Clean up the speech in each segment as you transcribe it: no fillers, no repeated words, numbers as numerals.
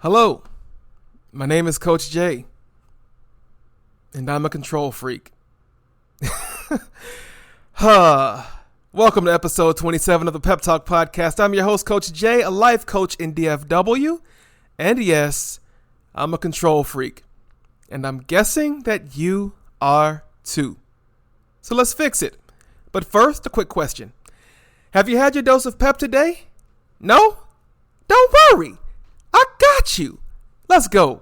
Hello, my name is Coach J, and I'm a control freak. Welcome to episode 27 of the PepTalk Podcast. I'm your host, Coach J, a life coach in DFW, and yes, I'm a control freak, and I'm guessing that you are too. So let's fix it. But first, a quick question. Have you had your dose of pep today? No? Don't worry. I got you. Let's go.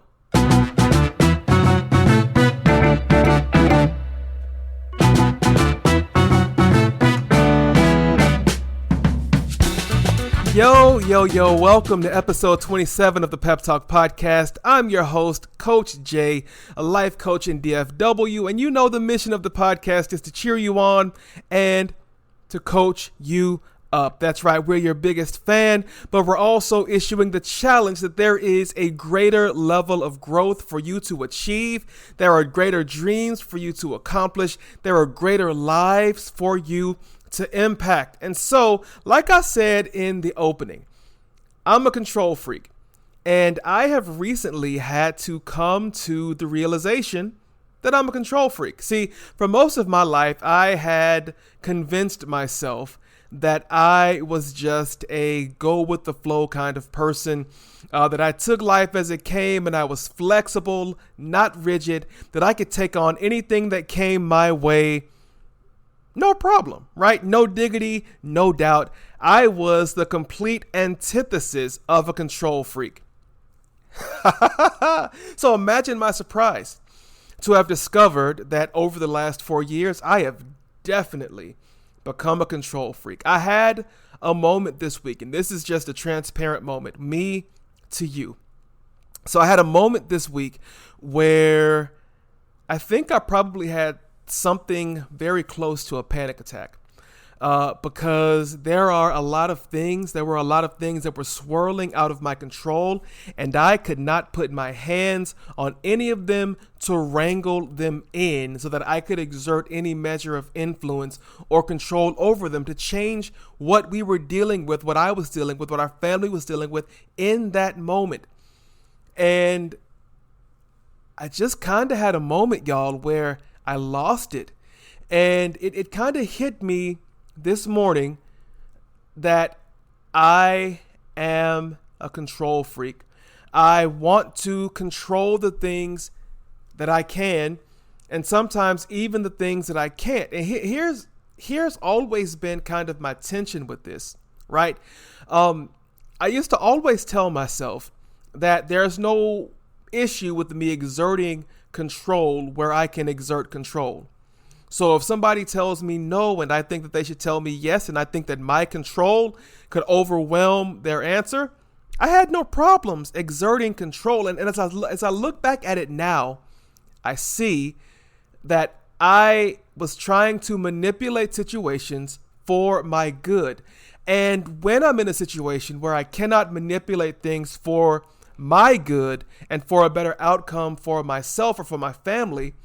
Yo, welcome to episode 27 of the PepTalk Podcast. I'm your host, Coach J, a life coach in DFW, and you know the mission of the podcast is to cheer you on and to coach you up. That's right, we're your biggest fan, but we're also issuing the challenge that there is a greater level of growth for you to achieve. There are greater dreams for you to accomplish. There are greater lives for you to impact. And so, like I said in the opening, I'm a control freak, and I have recently had to come to the realization that I'm a control freak. See, for most of my life, I had convinced myself that I was just a go with the flow kind of person, that I took life as it came and I was flexible, not rigid, that I could take on anything that came my way. No problem, right? No diggity, no doubt. I was the complete antithesis of a control freak. So imagine my surprise to have discovered that over the last 4 years, I have definitely become a control freak. I had a moment this week, and this is just a transparent moment, me to you. So I had a moment this week where I think I probably had something very close to a panic attack, because there were a lot of things that were swirling out of my control, and I could not put my hands on any of them to wrangle them in so that I could exert any measure of influence or control over them to change what we were dealing with, what I was dealing with, what our family was dealing with in that moment. And I just kind of had a moment, y'all, where I lost it. And it kind of hit me this morning that I am a control freak. I want to control the things that I can, and sometimes even the things that I can't. And here's always been kind of my tension with this, right? I used to always tell myself that there's no issue with me exerting control where I can exert control. So if somebody tells me no and I think that they should tell me yes, and I think that my control could overwhelm their answer, I had no problems exerting control. And as I look back at it now, I see that I was trying to manipulate situations for my good. And when I'm in a situation where I cannot manipulate things for my good and for a better outcome for myself or for my family,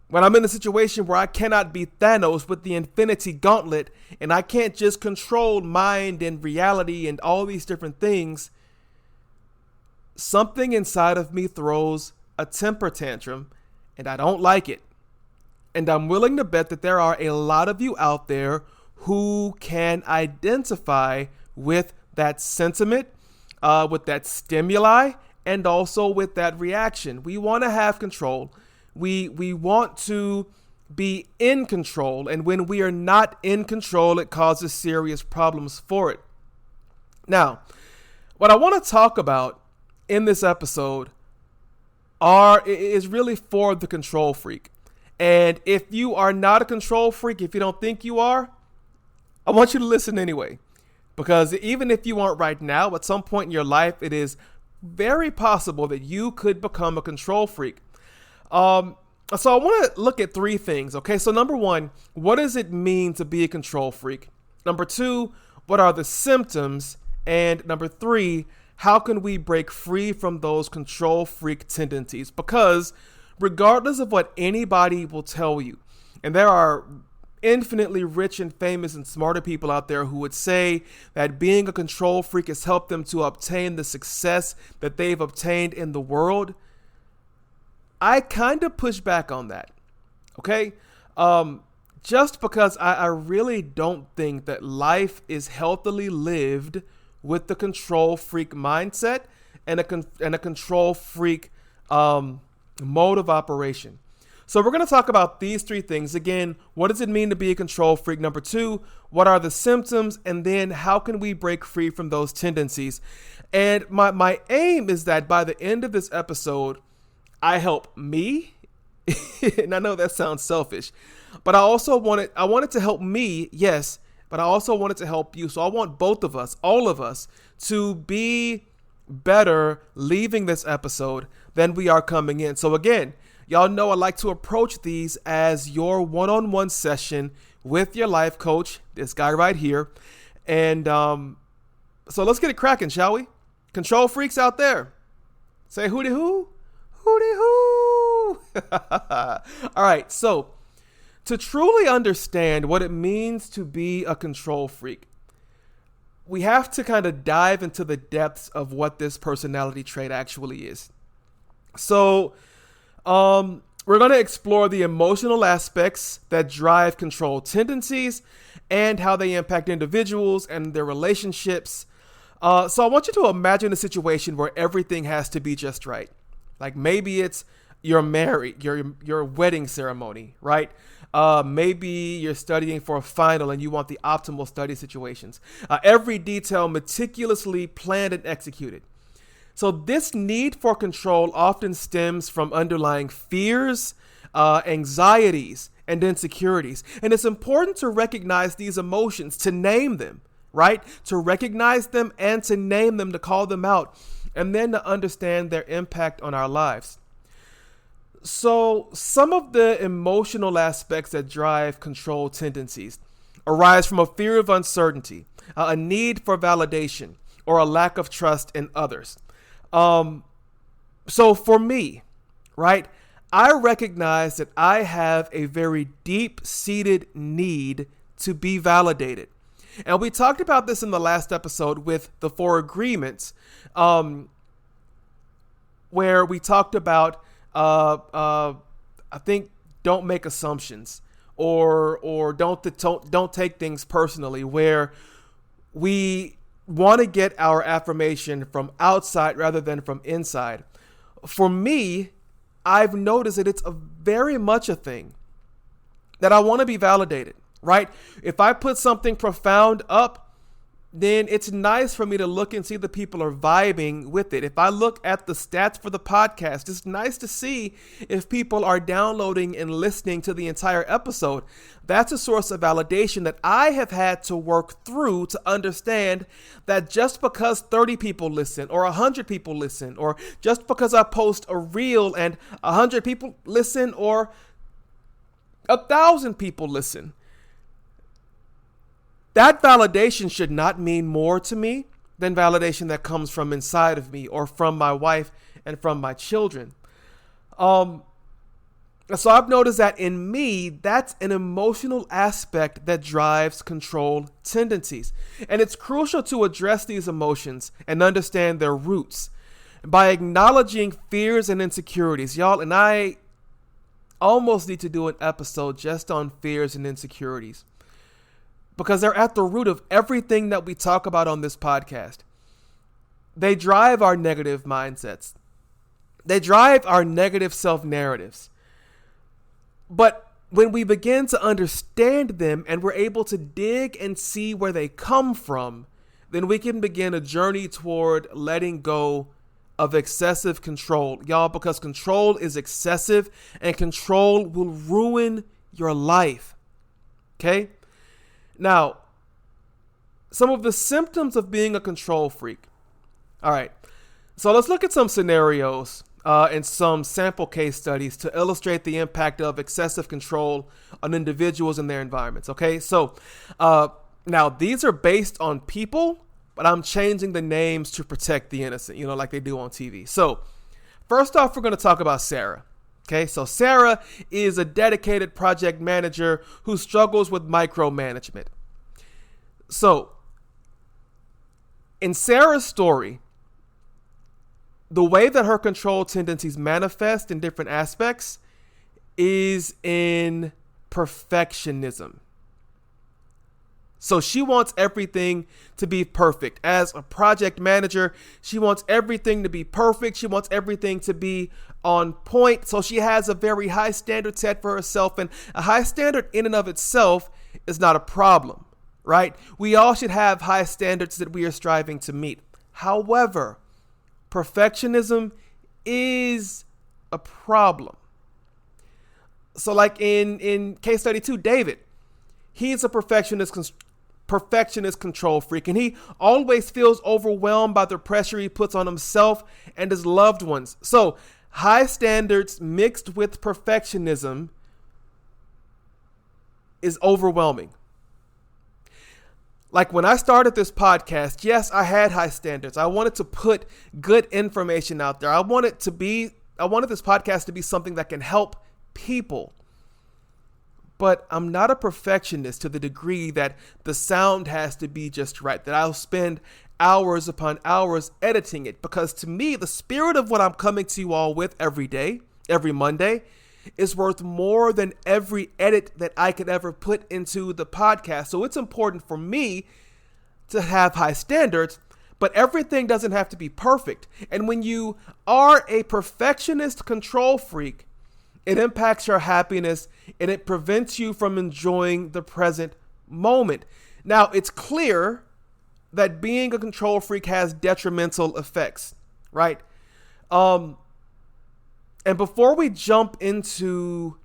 when I'm in a situation where I cannot be Thanos with the infinity gauntlet and I can't just control mind and reality and all these different things, something inside of me throws a temper tantrum, and I don't like it. And I'm willing to bet that there are a lot of you out there who can identify with that sentiment, with that stimuli, and also with that reaction. We want to have control. We want to be in control. And when we are not in control, it causes serious problems for it. Now, what I want to talk about in this episode is really for the control freak. And if you are not a control freak, if you don't think you are, I want you to listen anyway. Because even if you aren't right now, at some point in your life, it is very possible that you could become a control freak. So I want to look at three things, okay? So number one, what does it mean to be a control freak? Number two, what are the symptoms? And number three, how can we break free from those control freak tendencies? Because regardless of what anybody will tell you, and there are infinitely rich and famous and smarter people out there who would say that being a control freak has helped them to obtain the success that they've obtained in the world. I kind of push back on that. Okay? Just because I really don't think that life is healthily lived with the control freak mindset and a control freak mode of operation. So we're going to talk about these three things. Again, what does it mean to be a control freak? Number two, what are the symptoms? And then how can we break free from those tendencies? And my aim is that by the end of this episode, I help me. And I know that sounds selfish, but I wanted to help me, yes, but I also wanted to help you. So I want both of us, all of us, to be better leaving this episode than we are coming in. So again, y'all know I like to approach these as your one-on-one session with your life coach, this guy right here. And so let's get it cracking, shall we? Control freaks out there, say hooty hoo, hooty hoo. All right, so to truly understand what it means to be a control freak, we have to kind of dive into the depths of what this personality trait actually is. So we're going to explore the emotional aspects that drive control tendencies and how they impact individuals and their relationships. So I want you to imagine a situation where everything has to be just right. Like maybe it's you're married, your wedding ceremony, right? Maybe you're studying for a final and you want the optimal study situations. Every detail meticulously planned and executed. So this need for control often stems from underlying fears, anxieties, and insecurities. And it's important to recognize these emotions, to name them, right? To recognize them and to name them, to call them out, and then to understand their impact on our lives. So some of the emotional aspects that drive control tendencies arise from a fear of uncertainty, a need for validation, or a lack of trust in others. So for me, right, I recognize that I have a very deep-seated need to be validated. And we talked about this in the last episode with the 4 agreements, where we talked about, I think, don't make assumptions or don't take things personally, where we want to get our affirmation from outside rather than from inside. For me, I've noticed that it's very much a thing that I want to be validated, right? If I put something profound up, then it's nice for me to look and see the people are vibing with it. If I look at the stats for the podcast, it's nice to see if people are downloading and listening to the entire episode. That's a source of validation that I have had to work through to understand that just because 30 people listen or 100 people listen, or just because I post a reel and 100 people listen or 1,000 people listen, that validation should not mean more to me than validation that comes from inside of me or from my wife and from my children. So I've noticed that in me, that's an emotional aspect that drives control tendencies. And it's crucial to address these emotions and understand their roots by acknowledging fears and insecurities. Y'all, and I almost need to do an episode just on fears and insecurities, because they're at the root of everything that we talk about on this podcast. They drive our negative mindsets. They drive our negative self-narratives. But when we begin to understand them and we're able to dig and see where they come from, then we can begin a journey toward letting go of excessive control. Y'all, because control is excessive and control will ruin your life. Okay? Now, some of the symptoms of being a control freak. All right, so let's look at some scenarios and some sample case studies to illustrate the impact of excessive control on individuals and their environments. Okay, so now these are based on people, but I'm changing the names to protect the innocent, like they do on TV. So first off, we're going to talk about Sarah. Okay, so Sarah is a dedicated project manager who struggles with micromanagement. So, in Sarah's story, the way that her control tendencies manifest in different aspects is in perfectionism. So she wants everything to be perfect. As a project manager, she wants everything to be perfect. She wants everything to be on point. So she has a very high standard set for herself. And a high standard in and of itself is not a problem, right? We all should have high standards that we are striving to meet. However, perfectionism is a problem. So like in case study 2, David, he's a perfectionist control freak, and he always feels overwhelmed by the pressure he puts on himself and his loved ones. So high standards mixed with perfectionism is overwhelming. Like when I started this podcast, yes, I had high standards. I wanted to put good information out there. I wanted this podcast to be something that can help people. But I'm not a perfectionist to the degree that the sound has to be just right, that I'll spend hours upon hours editing it. Because to me, the spirit of what I'm coming to you all with every day, every Monday, is worth more than every edit that I could ever put into the podcast. So it's important for me to have high standards, but everything doesn't have to be perfect. And when you are a perfectionist control freak, it impacts your happiness and it prevents you from enjoying the present moment. Now, it's clear that being a control freak has detrimental effects, right? And before we jump into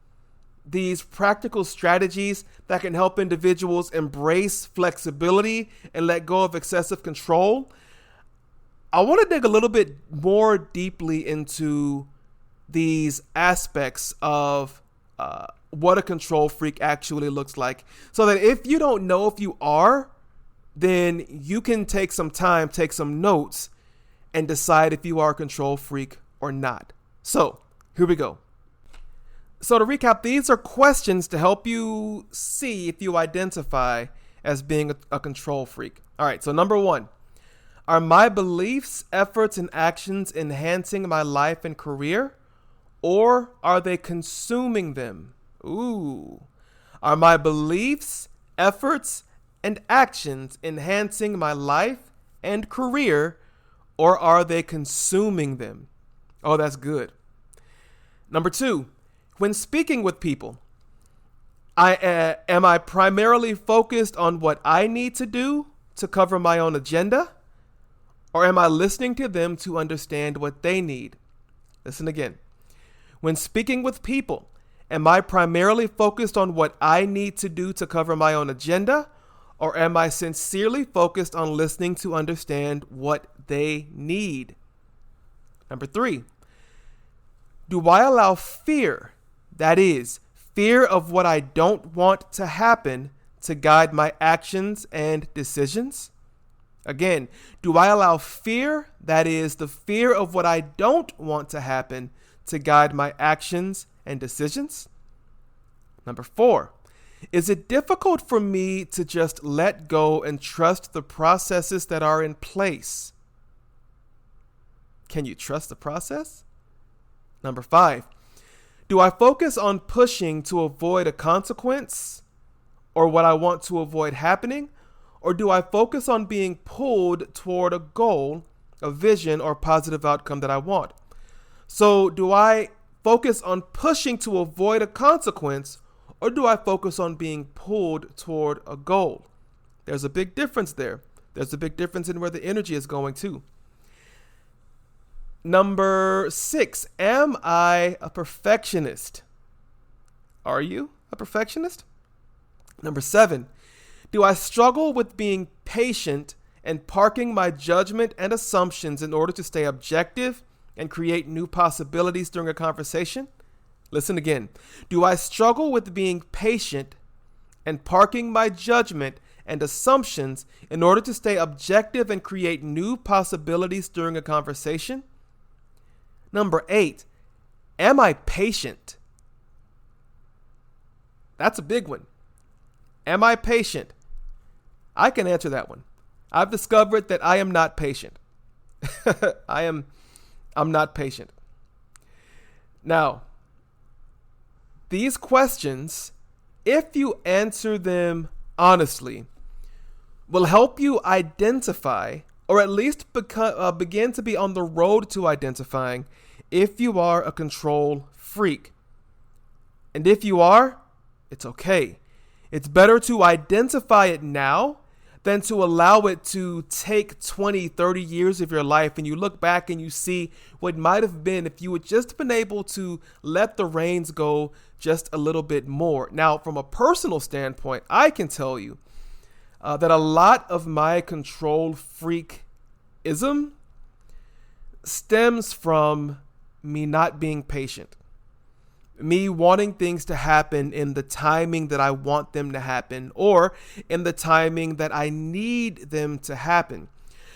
these practical strategies that can help individuals embrace flexibility and let go of excessive control, I want to dig a little bit more deeply into these aspects of what a control freak actually looks like, so that if you don't know if you are, then you can take some time, take some notes, and decide if you are a control freak or not. So here we go. So to recap, these are questions to help you see if you identify as being a control freak. All right, so number 1, are my beliefs, efforts, and actions enhancing my life and career? Or are they consuming them? Ooh. Are my beliefs, efforts, and actions enhancing my life and career, or are they consuming them? Oh, that's good. Number 2, when speaking with people, am I primarily focused on what I need to do to cover my own agenda? Or am I listening to them to understand what they need? Listen again. When speaking with people, am I primarily focused on what I need to do to cover my own agenda? Or am I sincerely focused on listening to understand what they need? Number 3, do I allow fear, that is, fear of what I don't want to happen, to guide my actions and decisions? Again, do I allow fear, that is, the fear of what I don't want to happen, to guide my actions and decisions? Number 4, is it difficult for me to just let go and trust the processes that are in place? Can you trust the process? Number 5, do I focus on pushing to avoid a consequence or what I want to avoid happening? Or do I focus on being pulled toward a goal, a vision, or positive outcome that I want? So do I focus on pushing to avoid a consequence, or do I focus on being pulled toward a goal? There's a big difference there. There's a big difference in where the energy is going to. Number 6, am I a perfectionist? Are you a perfectionist? Number 7, do I struggle with being patient and parking my judgment and assumptions in order to stay objective and create new possibilities during a conversation? Listen again. Do I struggle with being patient and parking my judgment and assumptions in order to stay objective and create new possibilities during a conversation? Number 8, Am I patient? That's a big one. Am I patient? I can answer that one. I've discovered that I am not patient. I'm not patient. Now, these questions, if you answer them honestly, will help you identify, or at least begin to be on the road to identifying, if you are a control freak. And if you are, it's okay. It's better to identify it now than to allow it to take 20, 30 years of your life, and you look back and you see what might have been if you had just been able to let the reins go just a little bit more. Now, from a personal standpoint, I can tell you that a lot of my control freakism stems from me not being patient. Me wanting things to happen in the timing that I want them to happen, or in the timing that I need them to happen.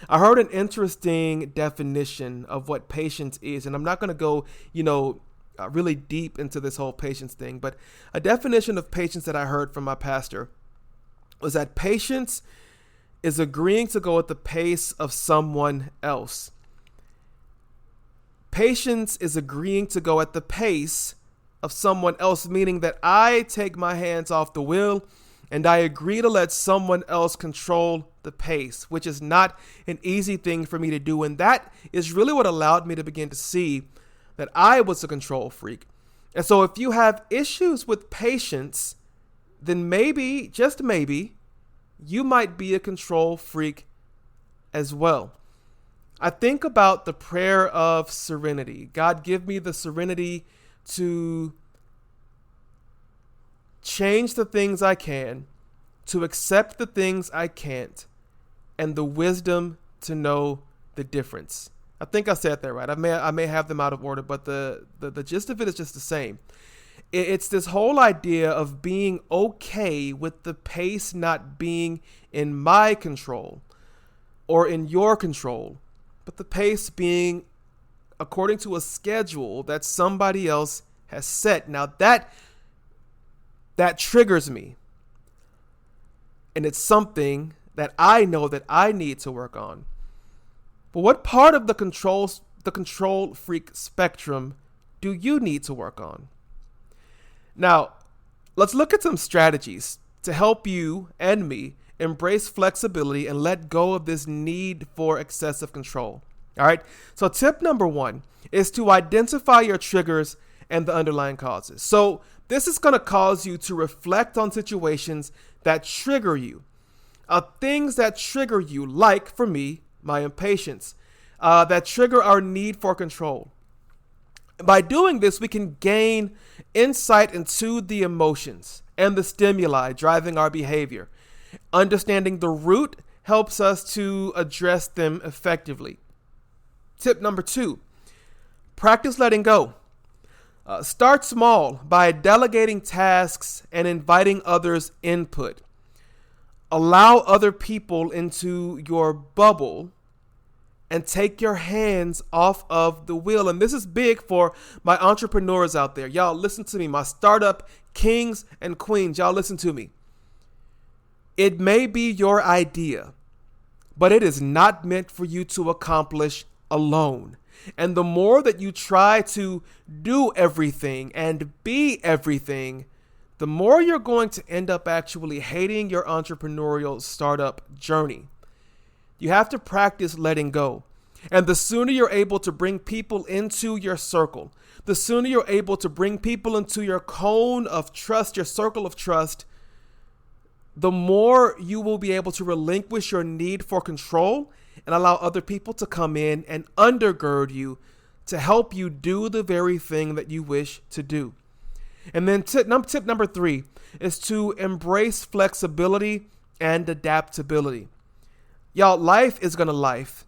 I heard an interesting definition of what patience is, and I'm not going to go, really deep into this whole patience thing, but a definition of patience that I heard from my pastor was that patience is agreeing to go at the pace of someone else. Patience is agreeing to go at the pace of someone else, meaning that I take my hands off the wheel and I agree to let someone else control the pace, which is not an easy thing for me to do. And that is really what allowed me to begin to see that I was a control freak. And so if you have issues with patience, then maybe, just maybe, you might be a control freak as well. I think about the prayer of serenity. God, give me the serenity to change the things I can, to accept the things I can't, and the wisdom to know the difference. I think I said that right. I may have them out of order, but the gist of it is just the same. It's this whole idea of being okay with the pace not being in my control or in your control, but the pace being according to a schedule that somebody else has set. Now that triggers me. And it's something that I know that I need to work on. But what part of the control freak spectrum do you need to work on? Now, let's look at some strategies to help you and me embrace flexibility and let go of this need for excessive control. All right. So tip number 1 is to identify your triggers and the underlying causes. So this is going to cause you to reflect on situations that trigger you. Things that trigger you, like for me, my impatience, that trigger our need for control. By doing this, we can gain insight into the emotions and the stimuli driving our behavior. Understanding the root helps us to address them effectively. Tip number 2, practice letting go. Start small by delegating tasks and inviting others' input. Allow other people into your bubble and take your hands off of the wheel. And this is big for my entrepreneurs out there. Y'all listen to me, my startup kings and queens. Y'all listen to me. It may be your idea, but it is not meant for you to accomplish alone. And the more that you try to do everything and be everything, the more you're going to end up actually hating your entrepreneurial startup journey. You have to practice letting go. And the sooner you're able to bring people into your circle, the sooner you're able to bring people into your cone of trust, your circle of trust, the more you will be able to relinquish your need for control and allow other people to come in and undergird you to help you do the very thing that you wish to do. And then tip number 3 is to embrace flexibility and adaptability. Y'all, life is going to life.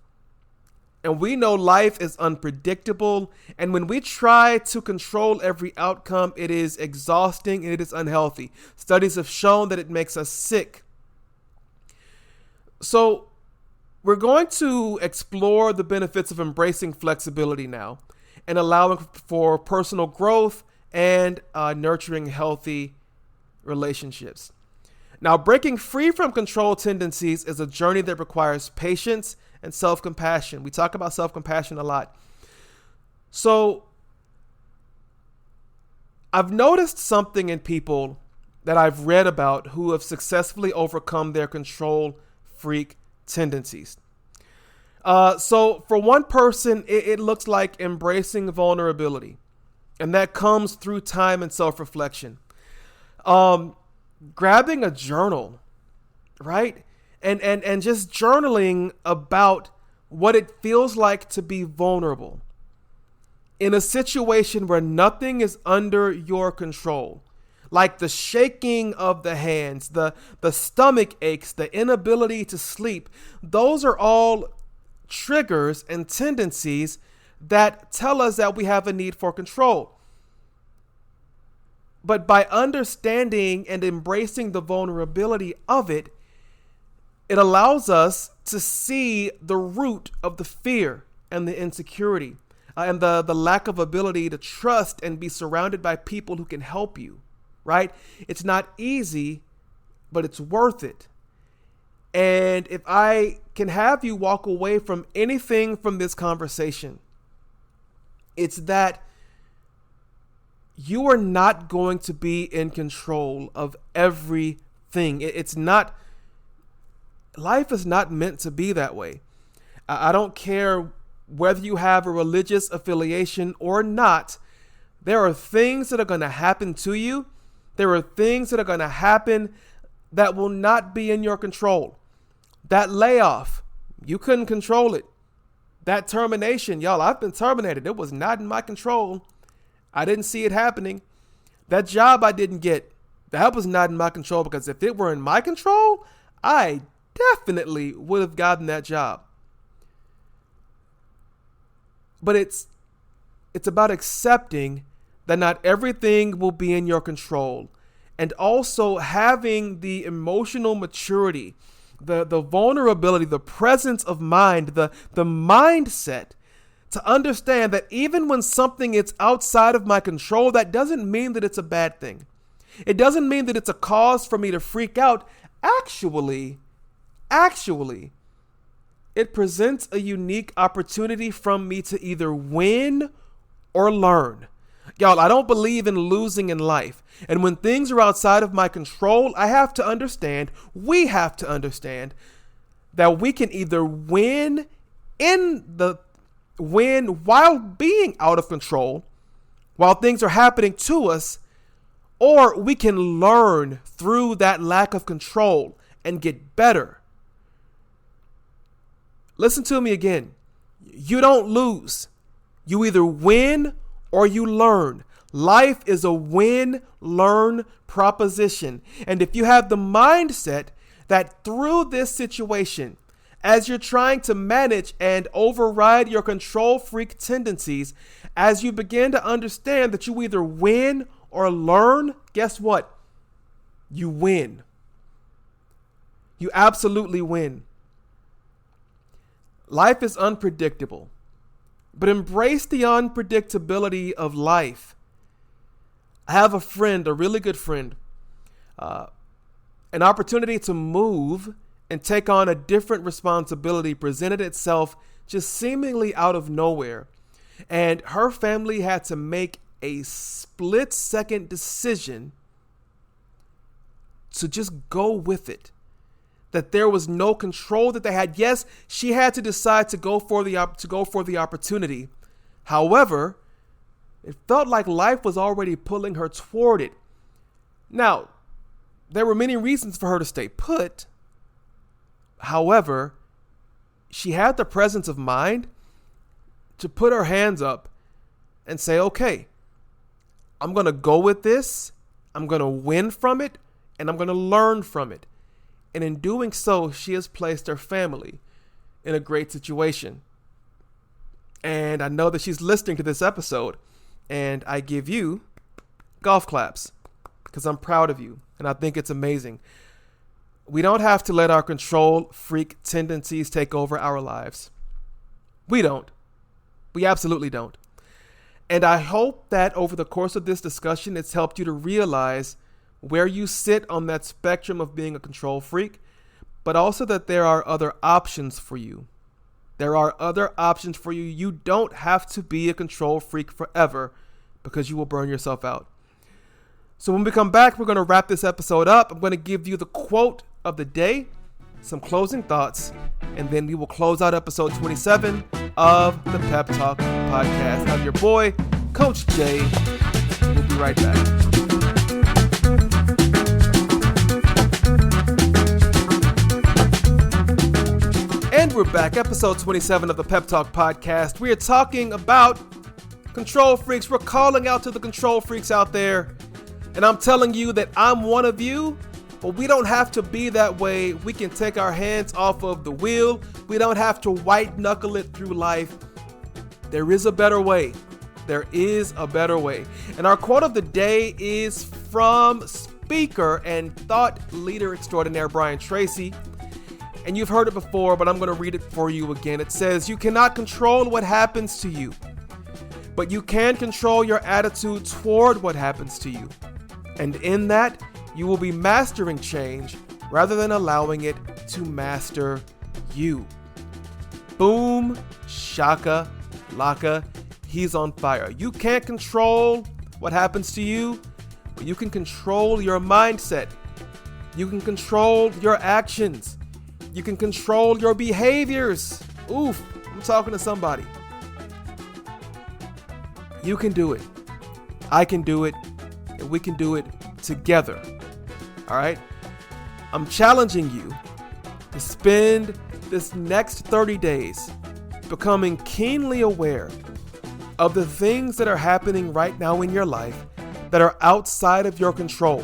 And we know life is unpredictable. And when we try to control every outcome, it is exhausting and it is unhealthy. Studies have shown that it makes us sick. So we're going to explore the benefits of embracing flexibility now. and allowing for personal growth and nurturing healthy relationships. Now, breaking free from control tendencies is a journey that requires patience and self-compassion. We talk about self-compassion a lot. So I've noticed something in people that I've read about who have successfully overcome their control freak tendencies. So for one person, it looks like embracing vulnerability, and that comes through time and self-reflection. Grabbing a journal, right? And just journaling about what it feels like to be vulnerable in a situation where nothing is under your control, like the shaking of the hands, the stomach aches, the inability to sleep. Those are all triggers and tendencies that tell us that we have a need for control. But by understanding and embracing the vulnerability of it, it allows us to see the root of the fear and the insecurity and the lack of ability to trust and be surrounded by people who can help you, right? It's not easy, but it's worth it. And if I can have you walk away from anything from this conversation, it's that you are not going to be in control of everything. It's not, life is not meant to be that way. I don't care whether you have a religious affiliation or not. There are things that are going to happen to you. There are things that are going to happen that will not be in your control. That layoff, you couldn't control it. That termination, y'all, I've been terminated. It was not in my control. I didn't see it happening. That job I didn't get, that was not in my control, because if it were in my control, I definitely would have gotten that job. But it's about accepting that not everything will be in your control, and also having the emotional maturity, the vulnerability, the presence of mind, the mindset to understand that even when something is outside of my control, that doesn't mean that it's a bad thing. It doesn't mean that it's a cause for me to freak out. Actually, it presents a unique opportunity from me to either win or learn. Y'all, I don't believe in losing in life. And when things are outside of my control, we have to understand that we can either win while being out of control, while things are happening to us, or we can learn through that lack of control and get better. Listen to me again. You don't lose. You either win or you learn. Life is a win-learn proposition. And if you have the mindset that through this situation, as you're trying to manage and override your control freak tendencies, as you begin to understand that you either win or learn, guess what? You win. You absolutely win. Life is unpredictable, but embrace the unpredictability of life. I have a friend, a really good friend, an opportunity to move and take on a different responsibility presented itself just seemingly out of nowhere. And her family had to make a split-second decision to just go with it. That there was no control that they had. Yes, she had to decide to go for the opportunity. However, it felt like life was already pulling her toward it. Now, there were many reasons for her to stay put. However, she had the presence of mind to put her hands up and say, okay, I'm going to go with this. I'm going to win from it, and I'm going to learn from it. And in doing so, she has placed her family in a great situation. And I know that she's listening to this episode, and I give you golf claps because I'm proud of you, and I think it's amazing. We don't have to let our control freak tendencies take over our lives. We don't. We absolutely don't. And I hope that over the course of this discussion, it's helped you to realize where you sit on that spectrum of being a control freak, but also that there are other options for you. There are other options for you. You don't have to be a control freak forever because you will burn yourself out. So when we come back, we're going to wrap this episode up. I'm going to give you the quote of the day, some closing thoughts, and then we will close out episode 27 of the Pep Talk Podcast. I'm your boy, Coach Jay. We'll be right back. And we're back, episode 27 of the Pep Talk Podcast. We are talking about control freaks. We're calling out to the control freaks out there. And I'm telling you that I'm one of you, but we don't have to be that way. We can take our hands off of the wheel. We don't have to white knuckle it through life. There is a better way. There is a better way. And our quote of the day is from speaker and thought leader extraordinaire Brian Tracy. And you've heard it before, but I'm going to read it for you again. It says, "You cannot control what happens to you, but you can control your attitude toward what happens to you. And in that, you will be mastering change rather than allowing it to master you." Boom, shaka, laka, he's on fire. You can't control what happens to you, but you can control your mindset. You can control your actions. You can control your behaviors. Oof, I'm talking to somebody. You can do it. I can do it. And we can do it together. All right? I'm challenging you to spend this next 30 days becoming keenly aware of the things that are happening right now in your life that are outside of your control.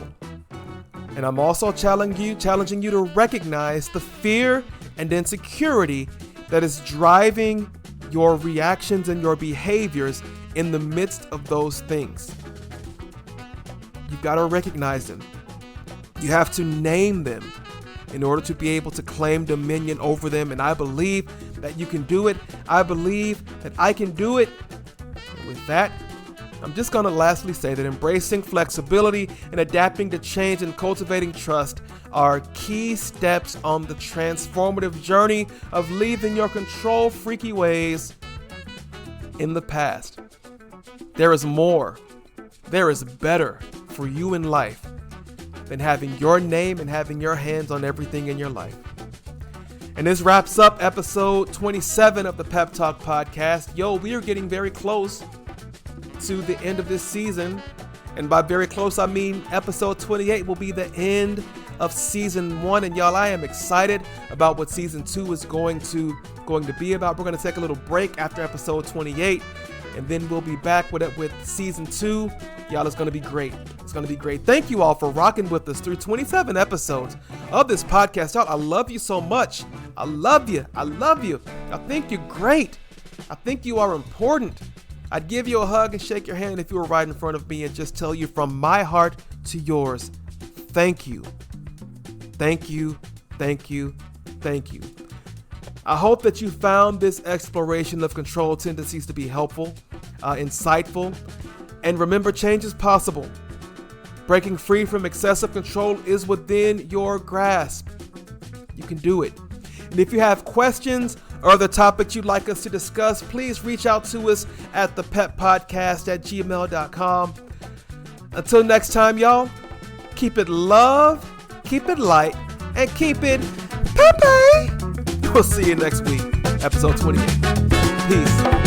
And I'm also challenging you to recognize the fear and insecurity that is driving your reactions and your behaviors in the midst of those things. You've got to recognize them. You have to name them in order to be able to claim dominion over them. And I believe that you can do it. I believe that I can do it. And with that, I'm just going to lastly say that embracing flexibility and adapting to change and cultivating trust are key steps on the transformative journey of leaving your control freaky ways in the past. There is more. There is better for you in life than having your name and having your hands on everything in your life. And this wraps up episode 27 of the Pep Talk Podcast. Yo, we are getting very close to the end of this season. And by very close, I mean episode 28 will be the end of season 1. And y'all, I am excited about what season 2 is going to be about. We're going to take a little break after episode 28. And then we'll be back with season 2. Y'all, it's going to be great. It's going to be great. Thank you all for rocking with us through 27 episodes of this podcast. Y'all, I love you so much. I love you. I love you. I think you're great. I think you are important. I'd give you a hug and shake your hand if you were right in front of me and just tell you from my heart to yours, thank you. Thank you. Thank you. Thank you. I hope that you found this exploration of control tendencies to be helpful, insightful, and remember, change is possible. Breaking free from excessive control is within your grasp. You can do it. And if you have questions or other topics you'd like us to discuss, please reach out to us at thepeppodcast@gmail.com. Until next time, y'all, keep it love, keep it light, and keep it peppy. We'll see you next week, episode 28. Peace.